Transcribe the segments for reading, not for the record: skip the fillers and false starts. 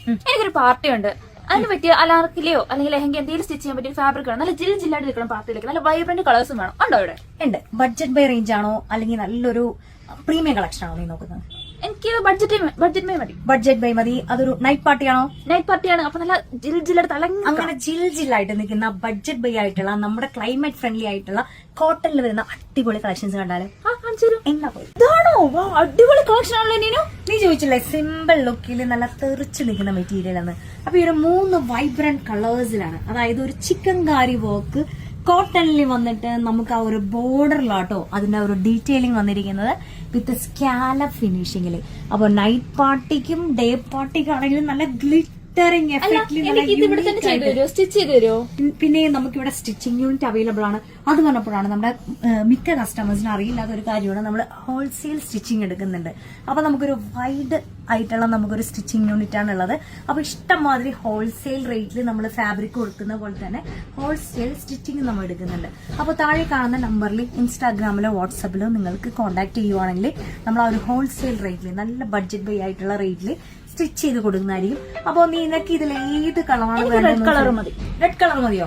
എനിക്കൊരു പാർട്ടി ഉണ്ട്, അതിന് പറ്റിയ അലാർക്കിലെയോ അല്ലെങ്കിൽ ലെഹങ്ക എന്തെങ്കിലും സ്റ്റിച്ച് ചെയ്യാൻ പറ്റിയ ഫാബ്രിക് വേണം, നല്ല ജില്ലായിട്ട് നിൽക്കണം പാർട്ടിയിലേക്ക്, നല്ല വൈബ്രന്റ് കളേഴ്സും വേണം. ഉണ്ടോ ഇവിടെ? ഉണ്ട്. ബഡ്ജറ്റ് ബൈ റേഞ്ച് ആണോ അല്ലെങ്കിൽ നല്ലൊരു പ്രീമിയം കളക്ഷൻ ആണോ നീ നോക്കുന്നത്? എനിക്ക് ബഡ്ജറ്റ് മതി. ബഡ്ജറ്റ് ബൈ മതി. അതൊരു നൈറ്റ് പാർട്ടിയാണോ? നൈറ്റ് പാർട്ടിയാണ്. അപ്പൊ നല്ല ജില്ലായിട്ട് തിളങ്ങി അങ്ങനെ ജില്ലായിട്ട് നിൽക്കുന്ന ബഡ്ജറ്റ് ബൈ ആയിട്ടുള്ള നമ്മുടെ ക്ലൈമറ്റ് ഫ്രണ്ട്ലി ആയിട്ടുള്ള കോട്ടണിൽ വരുന്ന അടിപൊളി കളക്ഷൻസ് കണ്ടാല് എന്നാ പോയി. ഇതാണോ? അടിപൊളി കളക്ഷൻ ആണല്ലോ നീനു. നീ ചോദിച്ചില്ലേ സിമ്പിൾ ലുക്കിൽ നല്ല തെറിച്ചു നിൽക്കുന്ന മെറ്റീരിയൽ ആണ്. അപ്പൊ ഈ ഒരു 3 വൈബ്രന്റ് കളേഴ്സിലാണ്, അതായത് ഒരു ചിക്കൻകാരി വർക്ക് കോട്ടണിൽ വന്നിട്ട് നമുക്ക് ആ ഒരു ബോർഡറിലാട്ടോ അതിന്റെ ഒരു ഡീറ്റെയിലിംഗ് വന്നിരിക്കുന്നത് വിത്ത് സ്കാലപ്പ് ഫിനിഷിംഗില്. അപ്പൊ നൈറ്റ് പാർട്ടിക്കും ഡേ പാർട്ടിക്കും ആണെങ്കിലും നല്ല ഗ്ലിറ്ററിംഗ് എഫക്റ്റിൽ സ്റ്റിച്ച് ചെയ്ത് തരുമോ? പിന്നെ നമുക്കിവിടെ സ്റ്റിച്ചിങ് യൂണിറ്റ് അവൈലബിൾ ആണ്. അത് പറഞ്ഞപ്പോഴാണ് നമ്മുടെ മിക്ക കസ്റ്റമേഴ്സിന് അറിയില്ലാത്ത ഒരു കാര്യമാണ്, നമ്മൾ ഹോൾസെയിൽ സ്റ്റിച്ചിങ് എടുക്കുന്നുണ്ട്. അപ്പൊ നമുക്കൊരു വൈഡ് ആയിട്ടുള്ള നമുക്കൊരു സ്റ്റിച്ചിങ് യൂണിറ്റ് ആണ് ഉള്ളത്. അപ്പൊ ഇഷ്ടംമാതിരി ഹോൾസെയിൽ റേറ്റിൽ നമ്മൾ ഫാബ്രിക് കൊടുക്കുന്ന പോലെ തന്നെ ഹോൾസെയിൽ സ്റ്റിച്ചിങ് നമ്മൾ എടുക്കുന്നുണ്ട്. അപ്പൊ താഴെ കാണുന്ന നമ്പറിൽ ഇൻസ്റ്റാഗ്രാമിലോ വാട്സാപ്പിലോ നിങ്ങൾക്ക് കോൺടാക്ട് ചെയ്യുവാണെങ്കിൽ നമ്മൾ ആ ഒരു ഹോൾസെയിൽ റേറ്റിൽ നല്ല ബഡ്ജറ്റ് ബൈ ആയിട്ടുള്ള റേറ്റിൽ സ്റ്റിച്ച് ചെയ്ത് കൊടുക്കുന്നതായിരിക്കും. അപ്പൊ നിനക്ക് ഇതിൽ ഏത് കളറാണ്? റെഡ് കളർ മതി. റെഡ് കളർ മതിയോ?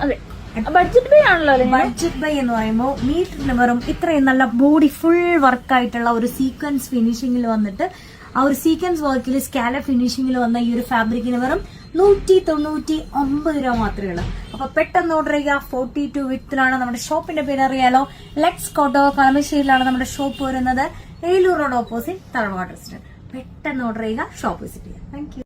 ബഡ്ജറ്റ് ബൈ ആണല്ലോ. ബഡ്ജറ്റ് ബൈ എന്ന് പറയുമ്പോൾ മീറ്ററിന് വെറും ഇത്രയും നല്ല ബോഡി ഫുൾ വർക്ക് ആയിട്ടുള്ള ഒരു സീക്വൻസ് ഫിനിഷിംഗിൽ വന്നിട്ട് ആ ഒരു സീക്വൻസ് വർക്കിൽ സ്കാലപ്പ് ഫിനിഷിംഗിൽ വന്ന ഈ ഒരു ഫാബ്രിക്കിന് വെറും 199 രൂപ മാത്രമേ ഉള്ളൂ. അപ്പൊ പെട്ടെന്ന് ഓർഡർ ചെയ്യുക. 42 വിത്തിലാണ് നമ്മുടെ ഷോപ്പിന്റെ പേര് അറിയാലോ. ലെക്സ് കോട്ടോ കളമശ്ശേരിയിലാണ് നമ്മുടെ ഷോപ്പ് വരുന്നത്. ഏലൂർ റോഡ് ഓപ്പോസിറ്റ് തഴവാട്ടർ സ്റ്റാൻഡ്. പെട്ടെന്ന് ഓർഡർ ചെയ്യുക, ഷോപ്പ് വിസിറ്റ് ചെയ്യുക. Thank U.